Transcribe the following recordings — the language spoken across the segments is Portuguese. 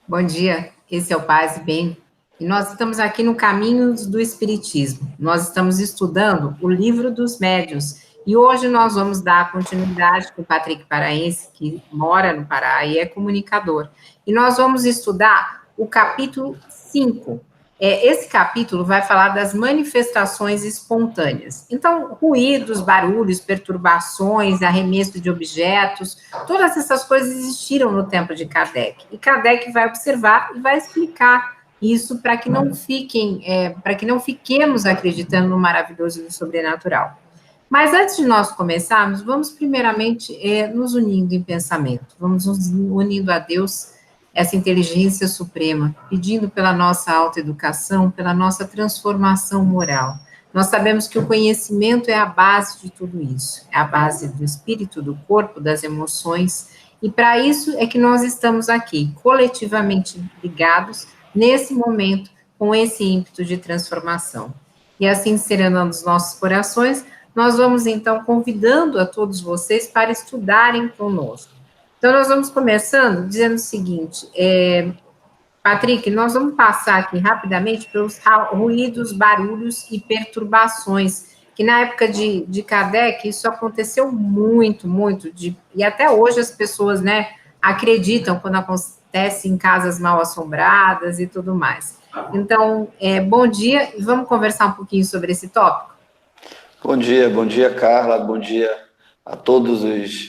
Bom dia, esse é o Paz e Bem, e nós estamos aqui no Caminhos do Espiritismo. Nós estamos estudando o Livro dos Médiuns, e hoje nós vamos dar continuidade com o Patrick Paraense, que mora no Pará e é comunicador. E nós vamos estudar o capítulo 5. Esse capítulo vai falar das manifestações espontâneas. Então, ruídos, barulhos, perturbações, arremesso de objetos, todas essas coisas existiram no tempo de Kardec. E Kardec vai observar e vai explicar isso para que não para que não fiquemos acreditando no maravilhoso e no sobrenatural. Mas antes de nós começarmos, vamos primeiramente nos unindo em pensamento, vamos nos unindo a Deus, essa inteligência suprema, pedindo pela nossa autoeducação, pela nossa transformação moral. Nós sabemos que o conhecimento é a base de tudo isso, é a base do espírito, do corpo, das emoções, e para isso é que nós estamos aqui, coletivamente ligados, nesse momento, com esse ímpeto de transformação. E assim, serenando os nossos corações, nós vamos então convidando a todos vocês para estudarem conosco. Então, nós vamos começando dizendo o seguinte, Patrick, nós vamos passar aqui rapidamente pelos ruídos, barulhos e perturbações, que na época de Kardec isso aconteceu muito, e até hoje as pessoas, né, acreditam quando acontece em casas mal assombradas e tudo mais. Então, bom dia, e vamos conversar um pouquinho sobre esse tópico? Bom dia, Carla, bom dia a todos os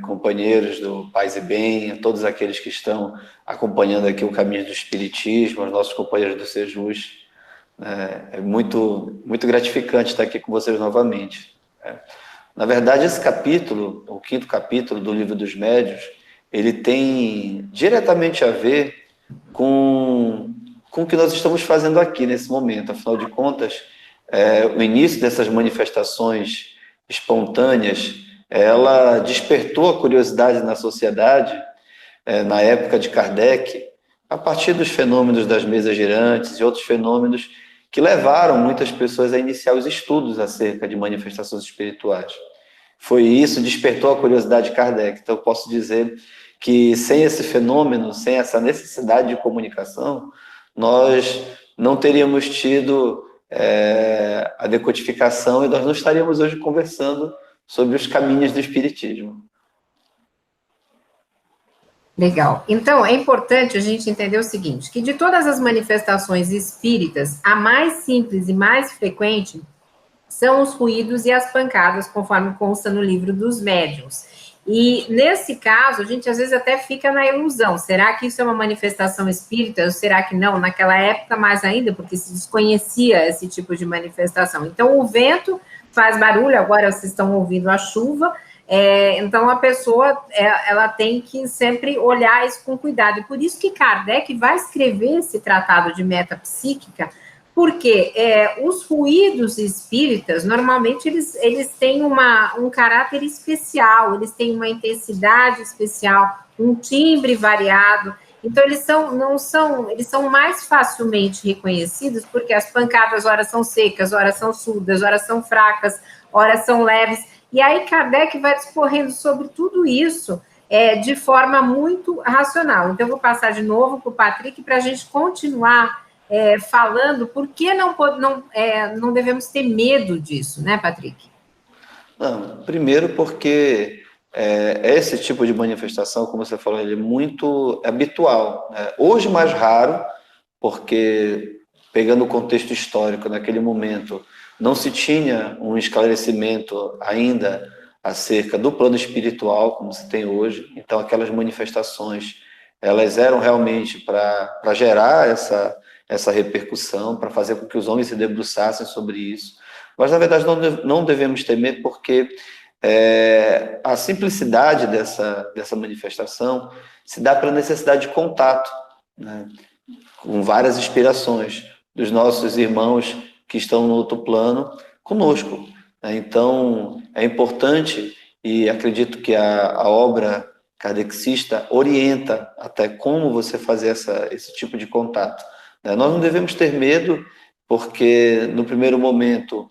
companheiros do Paz e Bem, a todos aqueles que estão acompanhando aqui o caminho do Espiritismo, aos nossos companheiros do Sejus. É muito gratificante estar aqui com vocês novamente. Na verdade, esse capítulo, o 5º capítulo do Livro dos Médiuns, ele tem diretamente a ver com o que nós estamos fazendo aqui nesse momento. Afinal de contas, o início dessas manifestações espontâneas, ela despertou a curiosidade na sociedade, na época de Kardec, a partir dos fenômenos das mesas girantes e outros fenômenos que levaram muitas pessoas a iniciar os estudos acerca de manifestações espirituais. Foi isso, despertou a curiosidade de Kardec. Então, eu posso dizer que sem esse fenômeno, sem essa necessidade de comunicação, nós não teríamos tido a decodificação e nós não estaríamos hoje conversando sobre os caminhos do Espiritismo. Legal. Então, é importante a gente entender o seguinte, que de todas as manifestações espíritas, a mais simples e mais frequente são os ruídos e as pancadas, conforme consta no Livro dos Médiuns. E, nesse caso, a gente às vezes até fica na ilusão, será que isso é uma manifestação espírita, ou será que não? Naquela época, mais ainda, porque se desconhecia esse tipo de manifestação. Então, o vento faz barulho, agora vocês estão ouvindo a chuva, então a pessoa, ela tem que sempre olhar isso com cuidado, e por isso que Kardec vai escrever esse tratado de metapsíquica, porque os ruídos espíritas, normalmente, eles têm um caráter especial, eles têm uma intensidade especial, um timbre variado, então eles são mais facilmente reconhecidos, porque as pancadas, ora são secas, ora são surdas, ora são fracas, ora são leves, e aí Kardec vai discorrendo sobre tudo isso de forma muito racional. Então, eu vou passar de novo para o Patrick para a gente continuar falando por que não devemos ter medo disso, né, Patrick? Não, primeiro porque esse tipo de manifestação, como você falou, ele é muito habitual, né? Hoje mais raro, porque pegando o contexto histórico, naquele momento, não se tinha um esclarecimento ainda acerca do plano espiritual, como se tem hoje, então aquelas manifestações, elas eram realmente para gerar essa repercussão, para fazer com que os homens se debruçassem sobre isso. Mas, na verdade, não devemos temer, porque a simplicidade dessa manifestação se dá pela necessidade de contato, né, com várias inspirações dos nossos irmãos que estão no outro plano conosco. Então, é importante, e acredito que a obra kardecista orienta até como você fazer esse tipo de contato. Nós não devemos ter medo, porque no primeiro momento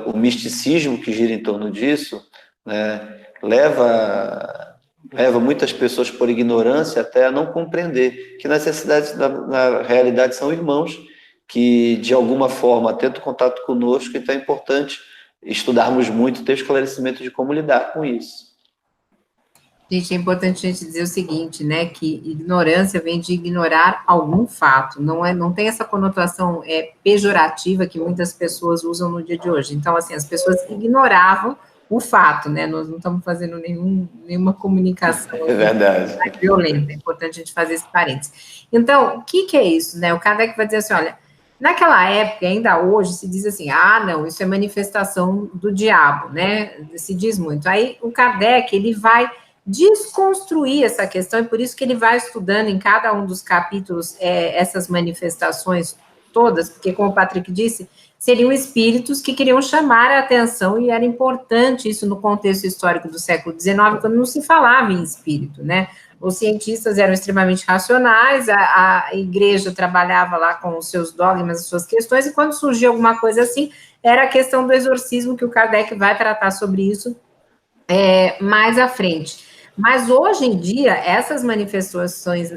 o misticismo que gira em torno disso, né, leva leva muitas pessoas por ignorância até a não compreender que necessidades na realidade são irmãos que de alguma forma tentam contato conosco, então é importante estudarmos muito, ter esclarecimento de como lidar com isso. Gente, é importante a gente dizer o seguinte, né, que ignorância vem de ignorar algum fato, não tem essa conotação pejorativa que muitas pessoas usam no dia de hoje. Então, assim, as pessoas ignoravam o fato, né, nós não estamos fazendo nenhuma comunicação verdade. violenta, é importante a gente fazer esse parênteses. Então, o que é isso, né, o Kardec vai dizer assim, olha, naquela época, ainda hoje, se diz assim, não, isso é manifestação do diabo, né, se diz muito. Aí, o Kardec, ele vai desconstruir essa questão, e por isso que ele vai estudando em cada um dos capítulos essas manifestações todas, porque, como o Patrick disse, seriam espíritos que queriam chamar a atenção, e era importante isso no contexto histórico do século XIX, quando não se falava em espírito, né? Os cientistas eram extremamente racionais, a igreja trabalhava lá com os seus dogmas, as suas questões, e quando surgia alguma coisa assim, era a questão do exorcismo, que o Kardec vai tratar sobre isso mais à frente. Mas hoje em dia, essas manifestações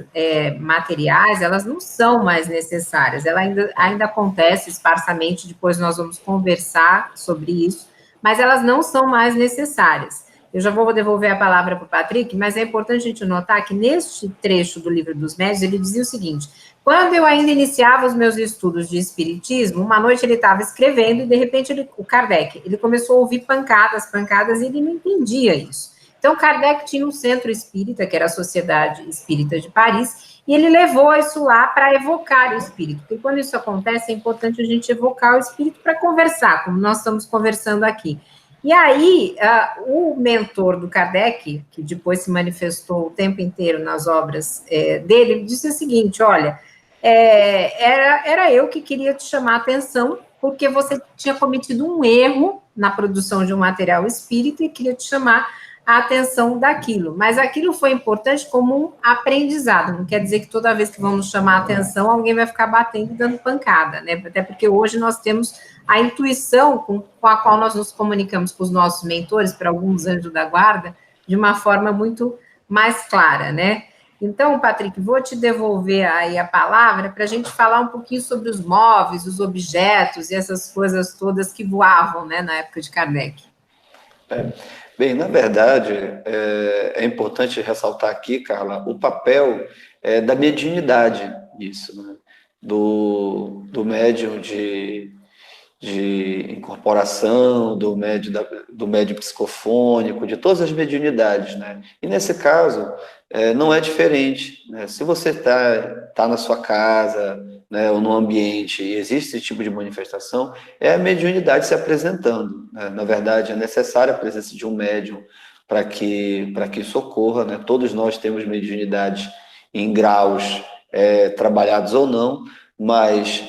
materiais, elas não são mais necessárias, ela ainda acontece esparsamente, depois nós vamos conversar sobre isso, mas elas não são mais necessárias. Eu já vou devolver a palavra para o Patrick, mas é importante a gente notar que neste trecho do Livro dos Médiuns, ele dizia o seguinte: quando eu ainda iniciava os meus estudos de espiritismo, uma noite ele estava escrevendo e, de repente, o Kardec, ele começou a ouvir pancadas, e ele não entendia isso. Então, Kardec tinha um centro espírita, que era a Sociedade Espírita de Paris, e ele levou isso lá para evocar o espírito, porque quando isso acontece, é importante a gente evocar o espírito para conversar, como nós estamos conversando aqui. E aí, o mentor do Kardec, que depois se manifestou o tempo inteiro nas obras dele, ele disse o seguinte: olha, era eu que queria te chamar a atenção, porque você tinha cometido um erro na produção de um material espírita e queria te chamar a atenção daquilo, mas aquilo foi importante como um aprendizado, não quer dizer que toda vez que vamos chamar a atenção, alguém vai ficar batendo e dando pancada, né, até porque hoje nós temos a intuição com a qual nós nos comunicamos com os nossos mentores, para alguns anjos da guarda, de uma forma muito mais clara, né. Então, Patrick, vou te devolver aí a palavra para a gente falar um pouquinho sobre os móveis, os objetos e essas coisas todas que voavam, né, na época de Kardec. Bem, na verdade, é importante ressaltar aqui, Carla, o papel da mediunidade nisso, né? Do médium de incorporação, do médium psicofônico, de todas as mediunidades, né? E nesse caso, não é diferente, né? Se você tá na sua casa, né, ou no ambiente, e existe esse tipo de manifestação, é a mediunidade se apresentando, né? Na verdade, é necessária a presença de um médium para que isso ocorra, né? Todos nós temos mediunidade em graus trabalhados ou não, mas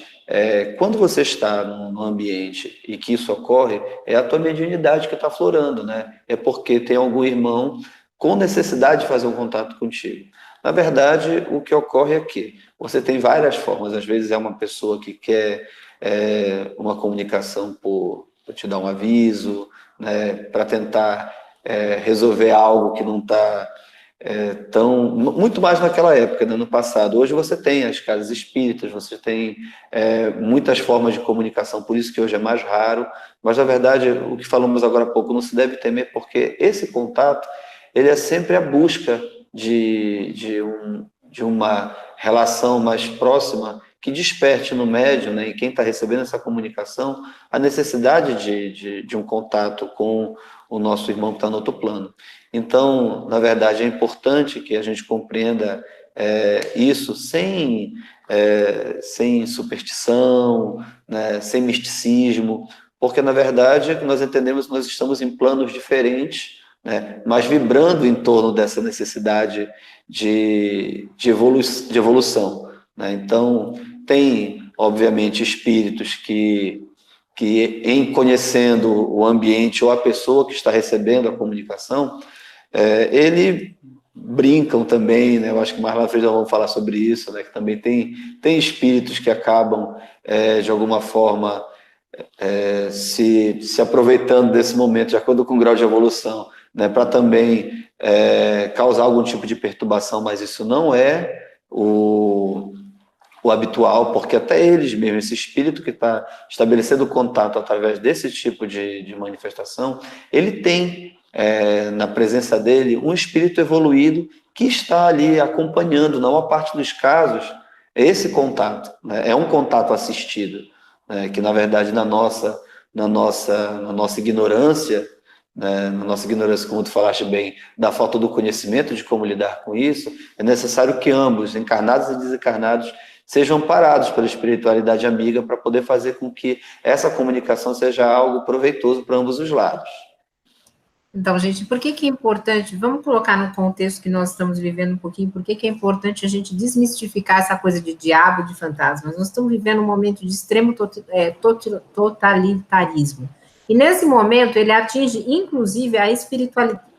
quando você está no ambiente e que isso ocorre, é a tua mediunidade que está aflorando, né? É porque tem algum irmão com necessidade de fazer um contato contigo. Na verdade, o que ocorre é que você tem várias formas. Às vezes é uma pessoa que quer uma comunicação por te dar um aviso, né, para tentar resolver algo que não está muito mais naquela época, né, no passado. Hoje você tem as casas espíritas, você tem muitas formas de comunicação, por isso que hoje é mais raro, mas na verdade o que falamos agora há pouco não se deve temer, porque esse contato ele é sempre a busca de uma relação mais próxima que desperte no médium, né, e quem está recebendo essa comunicação, a necessidade de um contato com o nosso irmão que está no outro plano. Então, na verdade, é importante que a gente compreenda isso sem superstição, né, sem misticismo, porque, na verdade, nós entendemos que nós estamos em planos diferentes, né, mas vibrando em torno dessa necessidade de evolução. Né? Então, tem, obviamente, espíritos que, em conhecendo o ambiente ou a pessoa que está recebendo a comunicação, ele brincam também, né? Eu acho que mais lá na frente nós vamos falar sobre isso, né? Que também tem espíritos que acabam, de alguma forma, se aproveitando desse momento, de acordo com o grau de evolução, né? Para também causar algum tipo de perturbação, mas isso não é o habitual, porque até eles mesmo, esse espírito que está estabelecendo contato através desse tipo de manifestação, ele tem na presença dele um espírito evoluído que está ali acompanhando, na maior parte dos casos, esse contato, né? É um contato assistido, né? Que na verdade na nossa ignorância, né? Na nossa ignorância, como tu falaste bem, da falta do conhecimento de como lidar com isso, é necessário que ambos, encarnados e desencarnados, sejam amparados pela espiritualidade amiga para poder fazer com que essa comunicação seja algo proveitoso para ambos os lados. Então, gente, por que é importante, vamos colocar no contexto que nós estamos vivendo um pouquinho, por que é importante a gente desmistificar essa coisa de diabo, de fantasmas? Nós estamos vivendo um momento de extremo totalitarismo. E nesse momento ele atinge, inclusive, a espiritualidade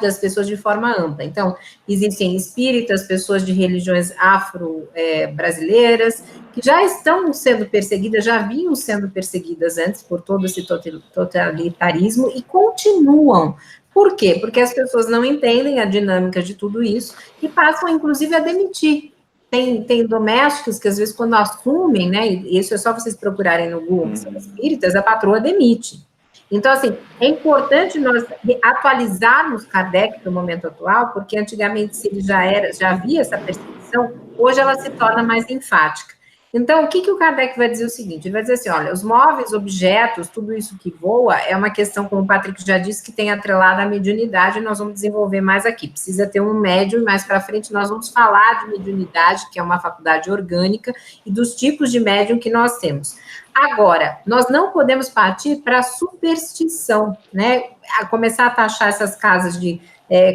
das pessoas de forma ampla. Então, existem espíritas, pessoas de religiões afro-brasileiras, que já estão sendo perseguidas, já vinham sendo perseguidas antes por todo esse totalitarismo e continuam. Por quê? Porque as pessoas não entendem a dinâmica de tudo isso e passam, inclusive, a demitir. Tem domésticos que, às vezes, quando assumem, né, e isso é só vocês procurarem no Google, que são espíritas, a patroa demite. Então, assim, é importante nós atualizarmos Kardec no momento atual, porque antigamente, se ele já havia essa percepção, hoje ela se torna mais enfática. Então, o que o Kardec vai dizer o seguinte? Ele vai dizer assim, olha, os móveis, objetos, tudo isso que voa, é uma questão, como o Patrick já disse, que tem atrelada à mediunidade, e nós vamos desenvolver mais aqui. Precisa ter um médium, e mais para frente nós vamos falar de mediunidade, que é uma faculdade orgânica, e dos tipos de médium que nós temos. Agora, nós não podemos partir para a superstição, né? A começar a taxar essas casas de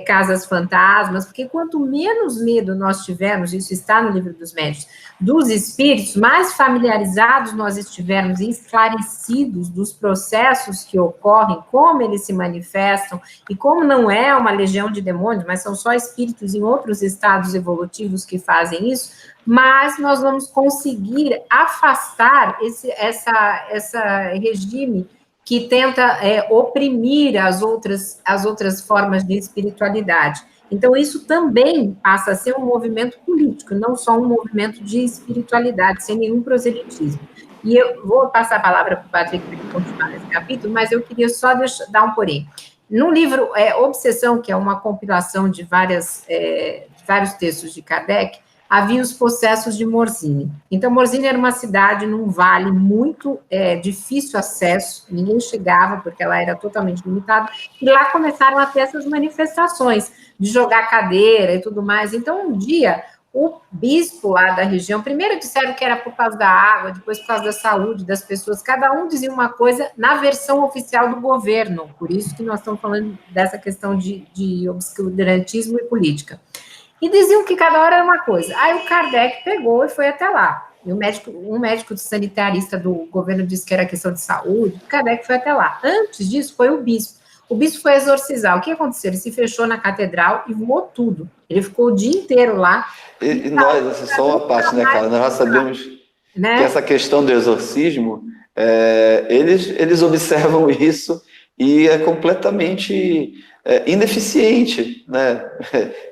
casas fantasmas, porque quanto menos medo nós tivermos, isso está no livro dos médiuns, dos espíritos, mais familiarizados nós estivermos e esclarecidos dos processos que ocorrem, como eles se manifestam, e como não é uma legião de demônios, mas são só espíritos em outros estados evolutivos que fazem isso, mas nós vamos conseguir afastar esse regime que tenta oprimir as outras formas de espiritualidade. Então, isso também passa a ser um movimento político, não só um movimento de espiritualidade, sem nenhum proselitismo. E eu vou passar a palavra para o Patrick para continuar nesse capítulo, mas eu queria só dar um porém. No livro Obsessão, que é uma compilação de vários textos de Kardec, havia os processos de Morzine. Então, Morzine era uma cidade num vale muito difícil acesso, ninguém chegava porque ela era totalmente limitada, e lá começaram a ter essas manifestações de jogar cadeira e tudo mais. Então, um dia, o bispo lá da região, primeiro disseram que era por causa da água, depois por causa da saúde das pessoas, cada um dizia uma coisa na versão oficial do governo, por isso que nós estamos falando dessa questão de obscurantismo e política. E diziam que cada hora era uma coisa. Aí o Kardec pegou e foi até lá. E um médico sanitarista do governo disse que era questão de saúde, o Kardec foi até lá. Antes disso, foi o bispo. O bispo foi exorcizar. O que aconteceu? Ele se fechou na catedral e voou tudo. Ele ficou o dia inteiro lá. E nós, só uma parte, né, cara? Nós já sabemos que essa questão do exorcismo, eles observam isso e é completamente ineficiente, né?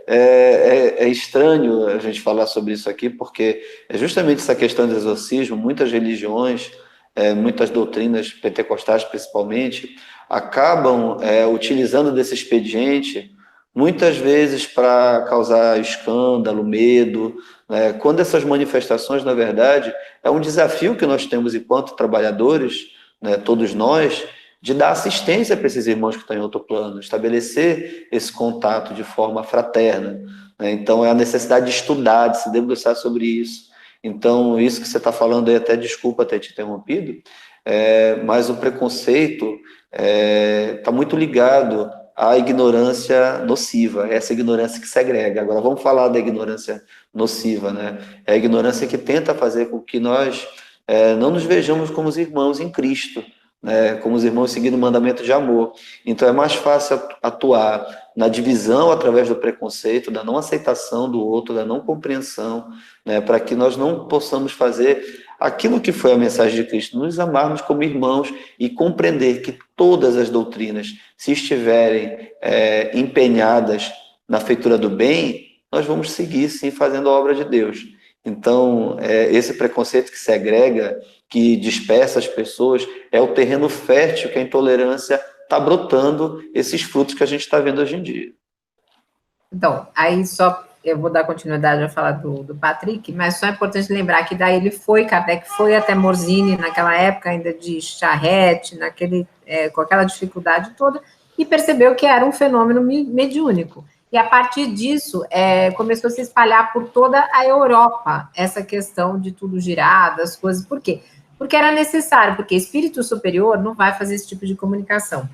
É estranho a gente falar sobre isso aqui, porque é justamente essa questão do exorcismo, muitas religiões, muitas doutrinas pentecostais principalmente, acabam utilizando desse expediente, muitas vezes para causar escândalo, medo, né? Quando essas manifestações, na verdade, é um desafio que nós temos enquanto trabalhadores, né, todos nós, de dar assistência para esses irmãos que estão em outro plano, estabelecer esse contato de forma fraterna, né? Então, é a necessidade de estudar, de se debruçar sobre isso. Então, isso que você está falando aí, até desculpa ter te interrompido, mas o preconceito está muito ligado à ignorância nociva, essa ignorância que segrega. Agora, vamos falar da ignorância nociva, né? É a ignorância que tenta fazer com que nós não nos vejamos como os irmãos em Cristo, né, como os irmãos seguindo o mandamento de amor. Então é mais fácil atuar na divisão através do preconceito, da não aceitação do outro, da não compreensão, né, para que nós não possamos fazer aquilo que foi a mensagem de Cristo, nos amarmos como irmãos e compreender que todas as doutrinas, se estiverem empenhadas na feitura do bem, nós vamos seguir, sim, fazendo a obra de Deus. Então, esse preconceito que segrega, que dispersa as pessoas, é o terreno fértil que a intolerância está brotando esses frutos que a gente está vendo hoje em dia. Então, aí só eu vou dar continuidade a falar do Patrick, mas só é importante lembrar que daí Kardec foi até Morzine, naquela época ainda de charrete, com aquela dificuldade toda, e percebeu que era um fenômeno mediúnico. E a partir disso, começou a se espalhar por toda a Europa, essa questão de tudo girar, das coisas. Por quê? Porque era necessário, porque espírito superior não vai fazer esse tipo de comunicação,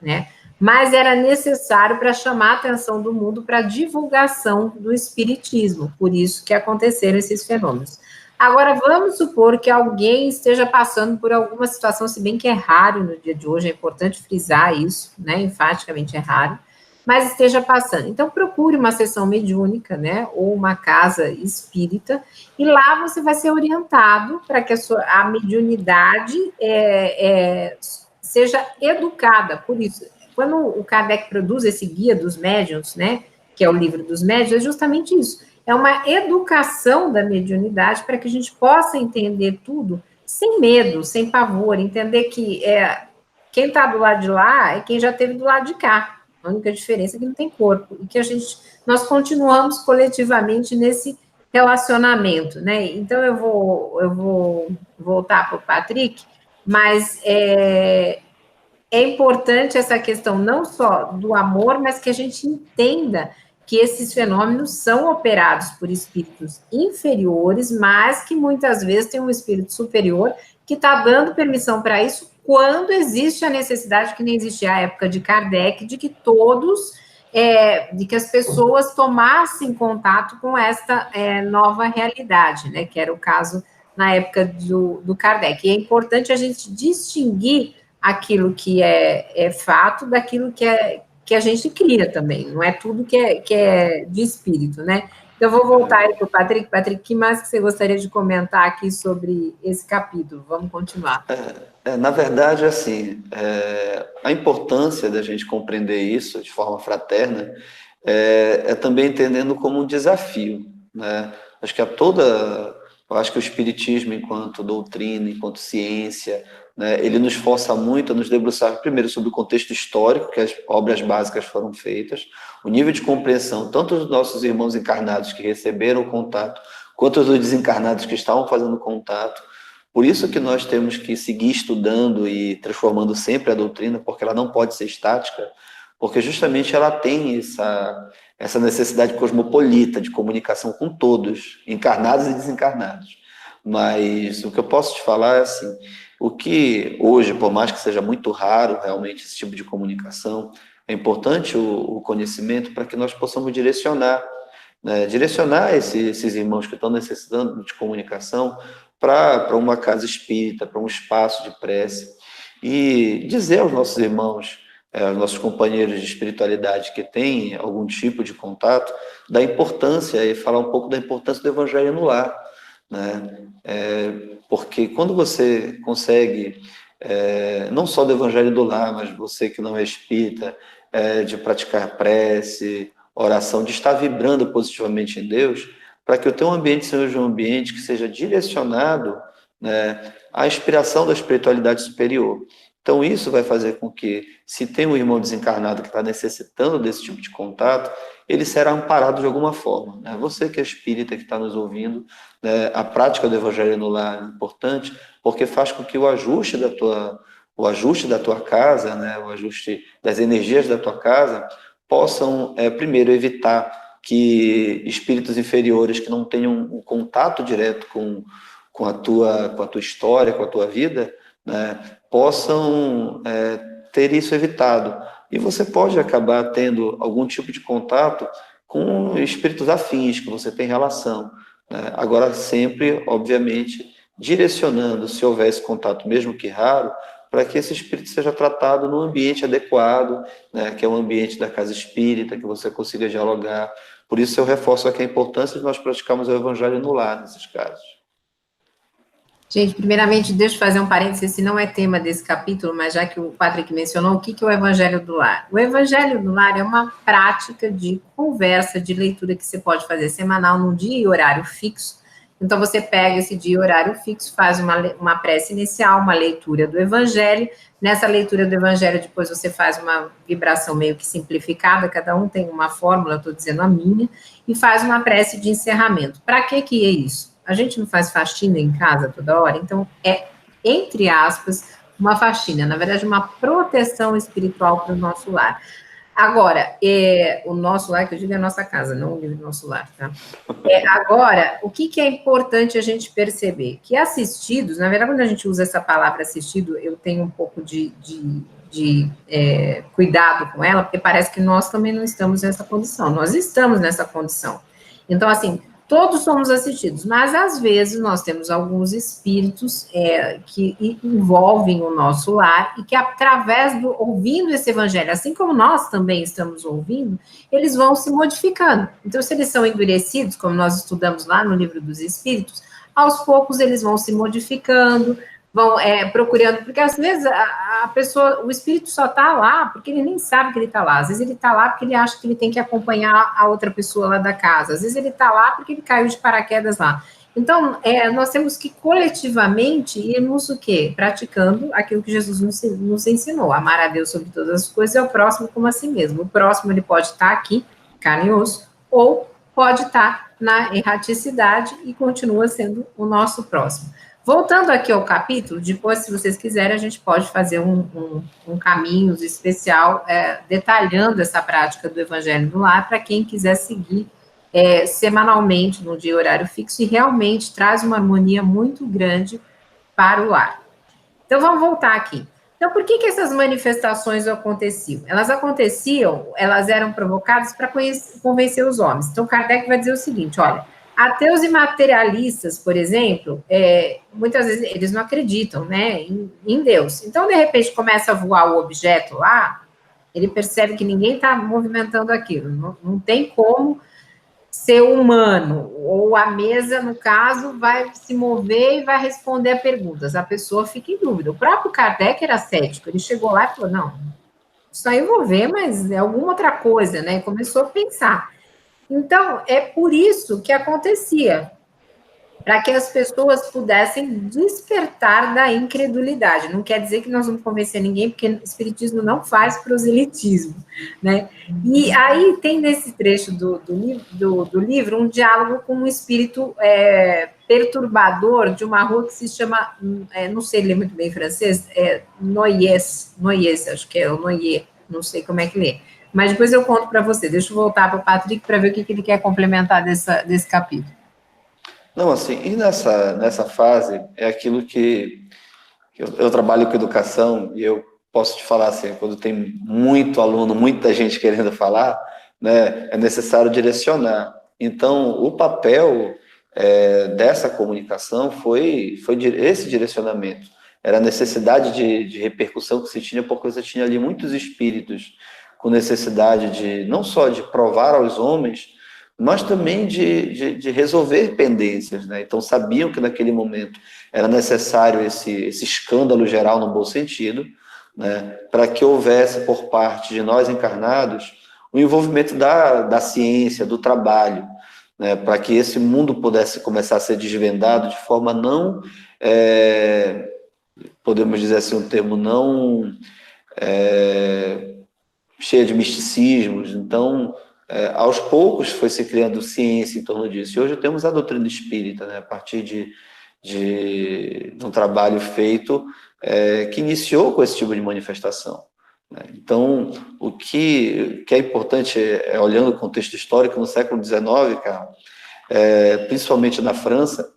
né? Mas era necessário para chamar a atenção do mundo para a divulgação do espiritismo, por isso que aconteceram esses fenômenos. Agora, vamos supor que alguém esteja passando por alguma situação, se bem que é raro no dia de hoje, é importante frisar isso, né, enfaticamente é raro, mas esteja passando. Então, procure uma sessão mediúnica, né, ou uma casa espírita, e lá você vai ser orientado para que a mediunidade seja educada, por isso. Quando o Kardec produz esse guia dos médiuns, né, que é o livro dos médiuns, é justamente isso. É uma educação da mediunidade para que a gente possa entender tudo sem medo, sem pavor, entender que quem está do lado de lá é quem já esteve do lado de cá. A única diferença é que não tem corpo e que nós continuamos coletivamente nesse relacionamento, né? Então eu vou voltar para o Patrick, mas é importante essa questão não só do amor, mas que a gente entenda que esses fenômenos são operados por espíritos inferiores, mas que muitas vezes tem um espírito superior que está dando permissão para isso quando existe a necessidade, que nem existia à época de Kardec, de que de que as pessoas tomassem contato com esta nova realidade, né, que era o caso na época do Kardec. E é importante a gente distinguir aquilo que é fato daquilo que a gente cria também, não é tudo que é de espírito, né? Então, eu vou voltar aí para o Patrick. Patrick, o que mais que você gostaria de comentar aqui sobre esse capítulo? Vamos continuar. Na verdade, assim, a importância da gente compreender isso de forma fraterna é também entendendo como um desafio, né? Eu acho que o Espiritismo, enquanto doutrina, enquanto ciência, né, ele nos força muito a nos debruçar, primeiro, sobre o contexto histórico que as obras básicas foram feitas, o nível de compreensão, tanto dos nossos irmãos encarnados que receberam o contato, quanto dos desencarnados que estavam fazendo contato. Por isso que nós temos que seguir estudando e transformando sempre a doutrina, porque ela não pode ser estática, porque justamente ela tem essa necessidade cosmopolita de comunicação com todos, encarnados e desencarnados. Mas o que eu posso te falar é assim, o que hoje, por mais que seja muito raro realmente esse tipo de comunicação, é importante o conhecimento para que nós possamos direcionar, né, direcionar esses irmãos que estão necessitando de comunicação para uma casa espírita, para um espaço de prece, e dizer aos nossos irmãos, aos nossos companheiros de espiritualidade que têm algum tipo de contato, da importância, e falar um pouco da importância do Evangelho no lar, né? Porque quando você consegue, não só do Evangelho do lar, mas você que não é espírita, de praticar prece, oração, de estar vibrando positivamente em Deus, para que o teu ambiente seja um ambiente que seja direcionado, né, à inspiração da espiritualidade superior. Então, isso vai fazer com que, se tem um irmão desencarnado que está necessitando desse tipo de contato, ele será amparado de alguma forma, né? Você que é espírita, que está nos ouvindo, né, a prática do Evangelho no lar é importante, porque faz com que o ajuste da tua casa, né, o ajuste das energias da tua casa, possam, primeiro, evitar que espíritos inferiores que não tenham um contato direto com a tua história, com a tua vida, né, possam ter isso evitado. E você pode acabar tendo algum tipo de contato com espíritos afins que você tem relação, né? Agora, sempre, obviamente, direcionando, se houver esse contato, mesmo que raro, para que esse espírito seja tratado no ambiente adequado, né, que é o ambiente da casa espírita, que você consiga dialogar. Por isso eu reforço aqui a importância de nós praticarmos o Evangelho no lar, nesses casos. Gente, primeiramente, deixa eu fazer um parênteses, esse não é tema desse capítulo, mas já que o Patrick mencionou, o que é o Evangelho do Lar? O Evangelho do Lar é uma prática de conversa, de leitura que você pode fazer semanal, num dia e horário fixo. Então, você pega esse dia e horário fixo, faz uma prece inicial, uma leitura do Evangelho. Nessa leitura do Evangelho, depois você faz uma vibração meio que simplificada, cada um tem uma fórmula, eu estou dizendo a minha, e faz uma prece de encerramento. Para que é isso? A gente não faz faxina em casa toda hora, então é, entre aspas, uma faxina, na verdade, uma proteção espiritual para o nosso lar. Agora, o nosso lar, que eu digo é a nossa casa, não o livro do nosso lar, tá? Agora, o que é importante a gente perceber? Que assistidos, na verdade, quando a gente usa essa palavra assistido, eu tenho um pouco de cuidado com ela, porque parece que nós também não estamos nessa condição. Nós estamos nessa condição. Então, assim, todos somos assistidos, mas às vezes nós temos alguns espíritos que envolvem o nosso lar e que através ouvindo esse evangelho, assim como nós também estamos ouvindo, eles vão se modificando. Então, se eles são endurecidos, como nós estudamos lá no livro dos Espíritos, aos poucos eles vão se modificando, vão procurando, porque às vezes a pessoa, o espírito só está lá porque ele nem sabe que ele está lá, às vezes ele está lá porque ele acha que ele tem que acompanhar a outra pessoa lá da casa, às vezes ele está lá porque ele caiu de paraquedas lá. Então, nós temos que coletivamente irmos o quê? Praticando aquilo que Jesus nos ensinou, amar a Deus sobre todas as coisas e ao próximo como a si mesmo. O próximo, ele pode estar aqui, carne e osso, ou pode estar na erraticidade e continua sendo o nosso próximo. Voltando aqui ao capítulo, depois, se vocês quiserem, a gente pode fazer um caminho especial detalhando essa prática do Evangelho do Lar para quem quiser seguir semanalmente, no dia e horário fixo, e realmente traz uma harmonia muito grande para o lar. Então, vamos voltar aqui. Então, por que essas manifestações aconteciam? Elas eram provocadas para convencer os homens. Então, Kardec vai dizer o seguinte, olha, ateus e materialistas, por exemplo, muitas vezes eles não acreditam, né, em Deus. Então, de repente, começa a voar o objeto lá, ele percebe que ninguém está movimentando aquilo, não tem como ser humano, ou a mesa, no caso, vai se mover e vai responder a perguntas. A pessoa fica em dúvida. O próprio Kardec era cético, ele chegou lá e falou, não, isso aí eu vou ver, mas é alguma outra coisa, né, começou a pensar. Então, é por isso que acontecia, para que as pessoas pudessem despertar da incredulidade. Não quer dizer que nós vamos convencer ninguém, porque o espiritismo não faz proselitismo, né? E aí tem nesse trecho do livro um diálogo com um espírito perturbador de uma rua que se chama, não sei ler muito bem francês, Noyes, acho que é o Noyer, não sei como é que lê. Mas depois eu conto para você. Deixa eu voltar para o Patrick para ver o que ele quer complementar desse capítulo. Não, assim, e nessa fase é aquilo que eu trabalho com educação e eu posso te falar assim, quando tem muito aluno, muita gente querendo falar, né, é necessário direcionar. Então, o papel dessa comunicação foi esse direcionamento. Era a necessidade de repercussão que se tinha, porque você tinha ali muitos espíritos com necessidade de, não só de provar aos homens, mas também de resolver pendências, né? Então, sabiam que naquele momento era necessário esse escândalo geral no bom sentido, né? Para que houvesse por parte de nós encarnados o envolvimento da ciência, do trabalho, né? Para que esse mundo pudesse começar a ser desvendado de forma não, podemos dizer assim, um termo não cheia de misticismos. Então, aos poucos foi se criando ciência em torno disso. E hoje temos a doutrina espírita, né, a partir de um trabalho feito que iniciou com esse tipo de manifestação. Né? Então, o que é importante, olhando o contexto histórico, no século XIX, cara, principalmente na França,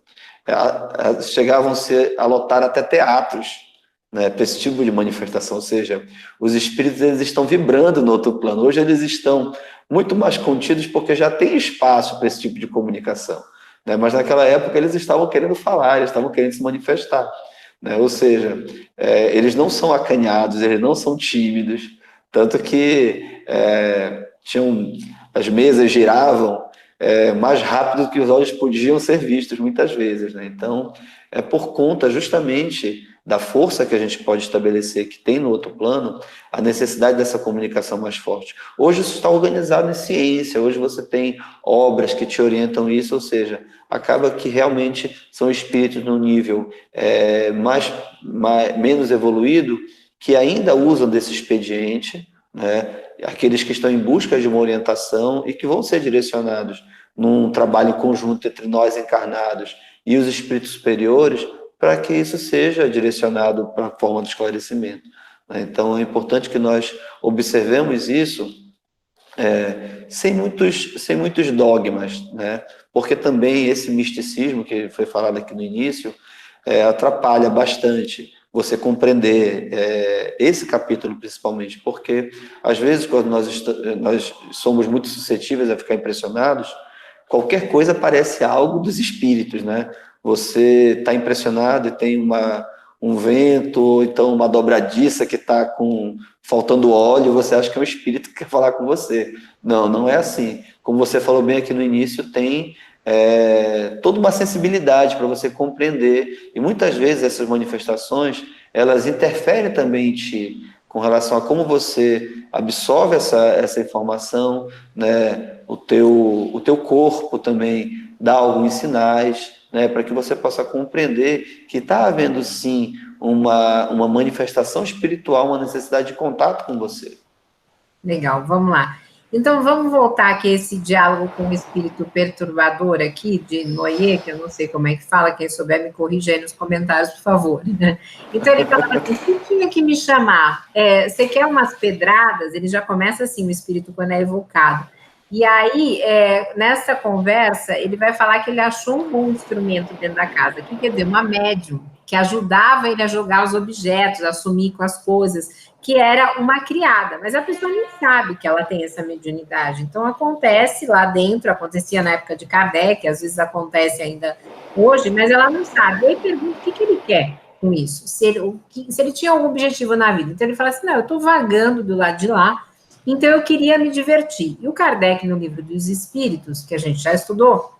chegavam-se a lotar até teatros, né, para esse tipo de manifestação, ou seja, os espíritos eles estão vibrando no outro plano. Hoje eles estão muito mais contidos porque já tem espaço para esse tipo de comunicação, né? Mas naquela época eles estavam querendo falar, eles estavam querendo se manifestar, né? Ou seja, eles não são acanhados, eles não são tímidos, tanto que as mesas giravam mais rápido que os olhos podiam ser vistos, muitas vezes, né? Então, é por conta justamente da força que a gente pode estabelecer, que tem no outro plano, a necessidade dessa comunicação mais forte. Hoje isso está organizado em ciência, hoje você tem obras que te orientam isso, ou seja, acaba que realmente são espíritos no nível menos evoluído, que ainda usam desse expediente, né? Aqueles que estão em busca de uma orientação e que vão ser direcionados num trabalho em conjunto entre nós encarnados e os espíritos superiores, para que isso seja direcionado para a forma de esclarecimento. Então, é importante que nós observemos isso sem muitos dogmas, né? Porque também esse misticismo que foi falado aqui no início atrapalha bastante você compreender esse capítulo, principalmente, porque, às vezes, quando nós somos muito suscetíveis a ficar impressionados, qualquer coisa parece algo dos espíritos, né? Você está impressionado e tem um vento, ou então uma dobradiça que está faltando óleo, você acha que é um espírito que quer falar com você. Não, não é assim. Como você falou bem aqui no início, tem toda uma sensibilidade para você compreender, e muitas vezes essas manifestações, elas interferem também em ti, com relação a como você absorve essa informação, né? O teu corpo também dá alguns sinais, né? Para que você possa compreender que está havendo sim uma manifestação espiritual, uma necessidade de contato com você. Legal, vamos lá. Então, vamos voltar aqui a esse diálogo com o espírito perturbador aqui, de Noé, que eu não sei como é que fala, quem souber me corrija aí nos comentários, por favor. Então, ele fala assim, se tinha que me chamar, você quer umas pedradas? Ele já começa assim, o espírito, quando é evocado. E aí, nessa conversa, ele vai falar que ele achou um bom instrumento dentro da casa, que quer dizer, uma médium, que ajudava ele a jogar os objetos, a sumir com as coisas, que era uma criada, mas a pessoa não sabe que ela tem essa mediunidade. Então, acontece lá dentro, acontecia na época de Kardec, às vezes acontece ainda hoje, mas ela não sabe. Aí pergunta o que ele quer com isso, se ele tinha algum objetivo na vida. Então, ele fala assim, não, eu estou vagando do lado de lá, então eu queria me divertir. E o Kardec, no livro dos Espíritos, que a gente já estudou,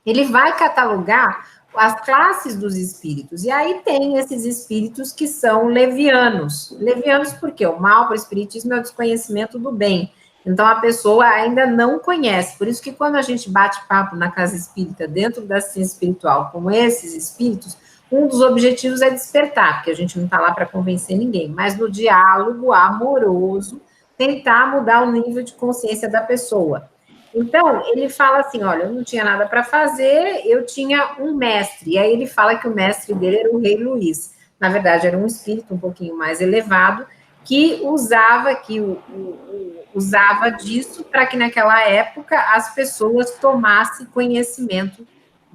ele vai catalogar as classes dos espíritos, e aí tem esses espíritos que são levianos. Levianos porque o mal para o espiritismo é o desconhecimento do bem. Então, a pessoa ainda não conhece. Por isso que quando a gente bate papo na casa espírita, dentro da ciência espiritual, com esses espíritos, um dos objetivos é despertar, porque a gente não está lá para convencer ninguém, mas no diálogo amoroso, tentar mudar o nível de consciência da pessoa. Então, ele fala assim, olha, eu não tinha nada para fazer, eu tinha um mestre, e aí ele fala que o mestre dele era o rei Luís. Na verdade, era um espírito um pouquinho mais elevado, que usava disso para que naquela época as pessoas tomassem conhecimento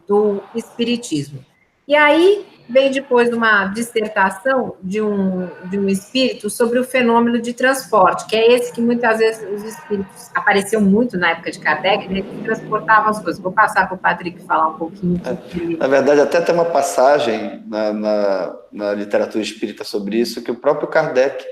do espiritismo. E aí vem depois uma dissertação de um espírito sobre o fenômeno de transporte, que é esse que muitas vezes os espíritos apareciam muito na época de Kardec, né, que transportavam as coisas. Vou passar para o Patrick falar um pouquinho. Na verdade, até tem uma passagem na literatura espírita sobre isso, que o próprio Kardec,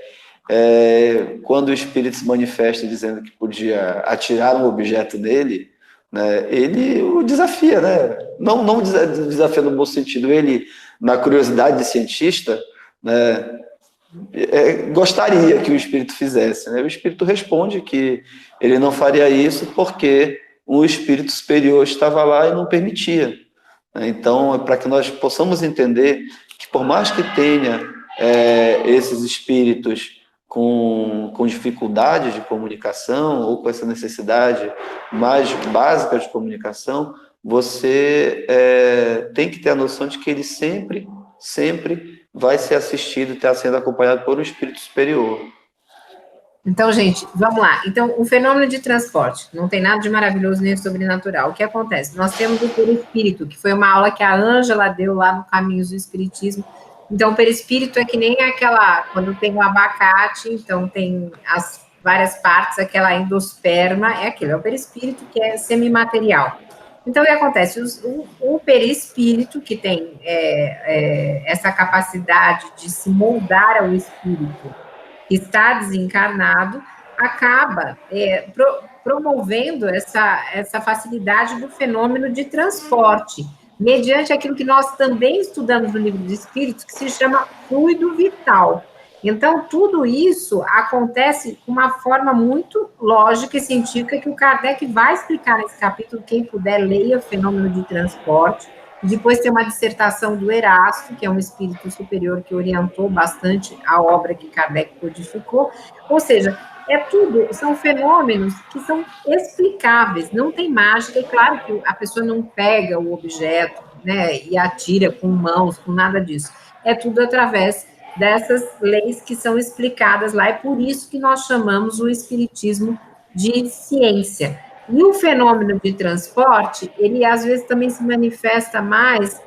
quando o espírito se manifesta dizendo que podia atirar um objeto nele, né, ele o desafia, né? Não desafia no bom sentido, ele, na curiosidade de cientista, né, gostaria que o espírito fizesse, né? O espírito responde que ele não faria isso porque o espírito superior estava lá e não permitia. Então, para que nós possamos entender que, por mais que tenha esses espíritos com dificuldades de comunicação ou com essa necessidade mais básica de comunicação, você tem que ter a noção de que ele sempre vai ser assistido, está sendo acompanhado por um espírito superior. Então, gente, vamos lá. Então, o fenômeno de transporte não tem nada de maravilhoso nem sobrenatural. O que acontece? Nós temos o perispírito, que foi uma aula que a Ângela deu lá no Caminhos do Espiritismo. Então, o perispírito é que nem aquela, quando tem um abacate, então tem as várias partes, aquela endosperma, é aquilo, é o perispírito que é semimaterial. Então, o que acontece? O perispírito, que tem essa capacidade de se moldar ao espírito, que está desencarnado, acaba promovendo essa facilidade do fenômeno de transporte, mediante aquilo que nós também estudamos no livro dos Espíritos, que se chama fluido vital. Então, tudo isso acontece de uma forma muito lógica e científica que o Kardec vai explicar nesse capítulo. Quem puder, leia o fenômeno de transporte. Depois tem uma dissertação do Erasto, que é um espírito superior que orientou bastante a obra que Kardec codificou. Ou seja, são fenômenos que são explicáveis, não tem mágica. É claro que a pessoa não pega o objeto, né, e atira com mãos, com nada disso. É tudo através dessas leis que são explicadas lá, é por isso que nós chamamos o espiritismo de ciência. E o fenômeno de transporte, ele às vezes também se manifesta mais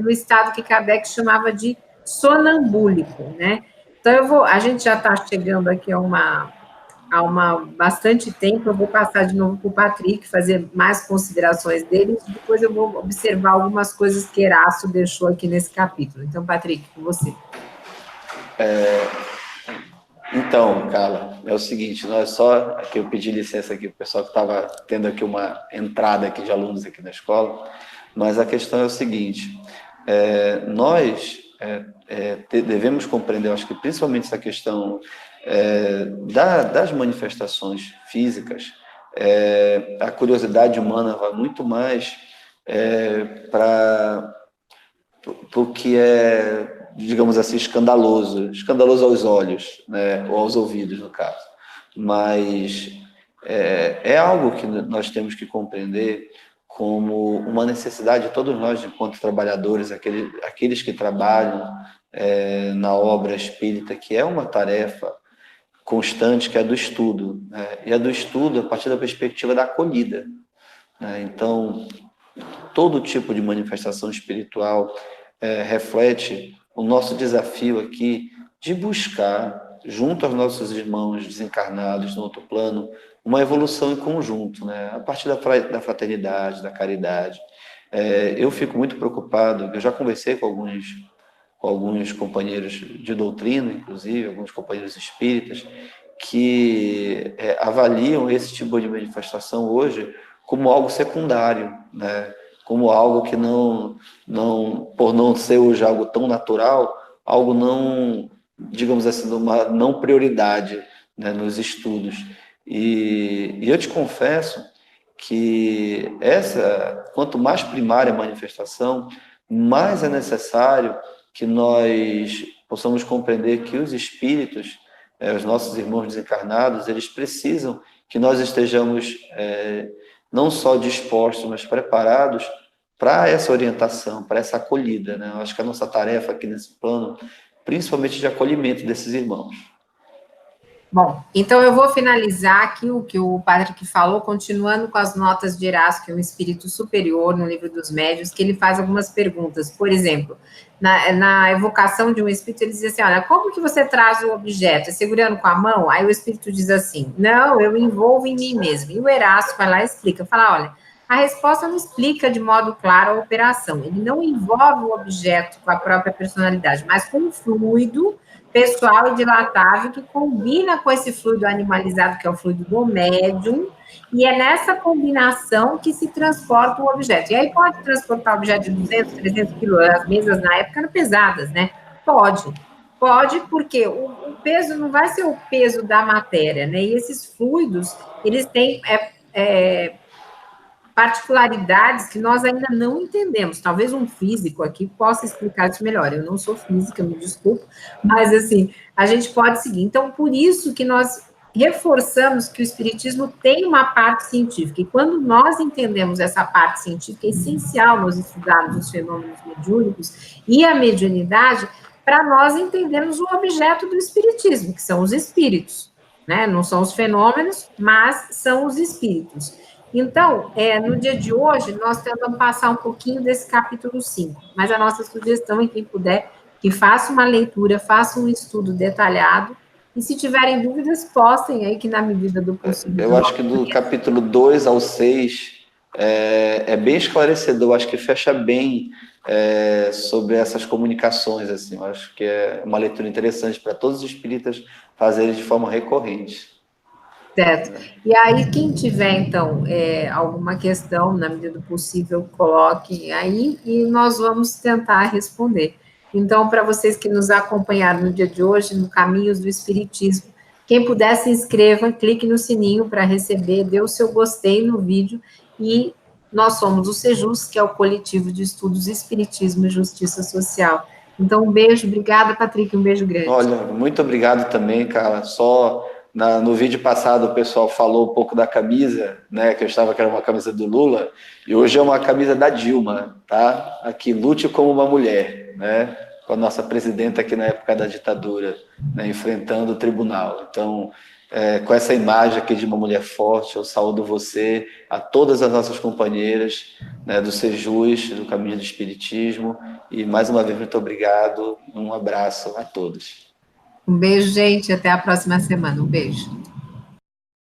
no estado que Kardec chamava de sonambúlico, né? Então, a gente já está chegando aqui a bastante tempo, eu vou passar de novo para o Patrick, fazer mais considerações dele, e depois eu vou observar algumas coisas que Erasto deixou aqui nesse capítulo. Então, Patrick, com você. Então, Carla, é o seguinte, nós só aqui eu pedi licença aqui para o pessoal que estava tendo aqui uma entrada aqui de alunos aqui na escola, mas a questão é o seguinte, nós devemos compreender, eu acho que principalmente essa questão das manifestações físicas, a curiosidade humana vai muito mais para o que é, digamos assim, escandaloso aos olhos, né, ou aos ouvidos, no caso. Mas é algo que nós temos que compreender como uma necessidade de todos nós, enquanto trabalhadores, aqueles que trabalham na obra espírita, que é uma tarefa constante, que é do estudo, né, e é do estudo a partir da perspectiva da acolhida, né? Então, todo tipo de manifestação espiritual reflete o nosso desafio aqui de buscar, junto aos nossos irmãos desencarnados no outro plano, uma evolução em conjunto, né? A partir da fraternidade, da caridade. Eu fico muito preocupado, eu já conversei com alguns companheiros de doutrina, inclusive, alguns companheiros espíritas, que avaliam esse tipo de manifestação hoje como algo secundário, né? Como algo que por não ser hoje algo tão natural, algo não, digamos assim, uma não prioridade, né, nos estudos. E eu te confesso que quanto mais primária a manifestação, mais é necessário que nós possamos compreender que os espíritos, os nossos irmãos desencarnados, eles precisam que nós estejamos não só dispostos, mas preparados para essa orientação, para essa acolhida, né? Eu acho que a nossa tarefa aqui nesse plano, principalmente de acolhimento desses irmãos. Bom, então eu vou finalizar aqui o que o Patrick falou, continuando com as notas de Erasto, que é um espírito superior no Livro dos Médiuns, que ele faz algumas perguntas. Por exemplo, na evocação de um espírito, ele diz assim, olha, como que você traz o objeto? É segurando com a mão? Aí o espírito diz assim, não, eu envolvo em mim mesmo. E o Erasto vai lá e explica, fala, olha, a resposta não explica de modo claro a operação. Ele não envolve o objeto com a própria personalidade, mas com um fluido pessoal e dilatável que combina com esse fluido animalizado, que é o fluido do médium, e é nessa combinação que se transporta o objeto. E aí pode transportar objeto de 200, 300 quilos, as mesas na época eram pesadas, né? Pode, porque o peso não vai ser o peso da matéria, né? E esses fluidos, eles têm particularidades que nós ainda não entendemos. Talvez um físico aqui possa explicar isso melhor. Eu não sou física, me desculpo, mas assim, a gente pode seguir. Então, por isso que nós reforçamos que o espiritismo tem uma parte científica, e quando nós entendemos essa parte científica, é essencial nós estudarmos os fenômenos mediúnicos e a mediunidade, para nós entendermos o objeto do espiritismo, que são os espíritos, né? Não são os fenômenos, mas são os espíritos. Então, no dia de hoje, nós tentamos passar um pouquinho desse capítulo 5, mas a nossa sugestão é quem puder, que faça uma leitura, faça um estudo detalhado, e se tiverem dúvidas, postem aí que na medida do possível. Eu acho que do capítulo 2 ao 6 é bem esclarecedor, eu acho que fecha bem sobre essas comunicações, assim, eu acho que é uma leitura interessante para todos os espíritas fazerem de forma recorrente. Certo. E aí, quem tiver, então, alguma questão, na medida do possível, coloque aí e nós vamos tentar responder. Então, para vocês que nos acompanharam no dia de hoje, no Caminhos do Espiritismo, quem puder se inscreva, clique no sininho para receber, dê o seu gostei no vídeo e nós somos o Sejus, que é o Coletivo de Estudos Espiritismo e Justiça Social. Então, um beijo, obrigada, Patrick, um beijo grande. Olha, muito obrigado também, Carla. Só no vídeo passado o pessoal falou um pouco da camisa, né? Que eu estava que era uma camisa do Lula, e hoje é uma camisa da Dilma, tá? Aqui, lute como uma mulher, né? Com a nossa presidenta aqui na época da ditadura, né? Enfrentando o tribunal. Então, com essa imagem aqui de uma mulher forte, eu saúdo você, a todas as nossas companheiras, né, do Sejus, do Caminho do Espiritismo, e mais uma vez, muito obrigado, um abraço a todos. Um beijo, gente, até a próxima semana. Um beijo.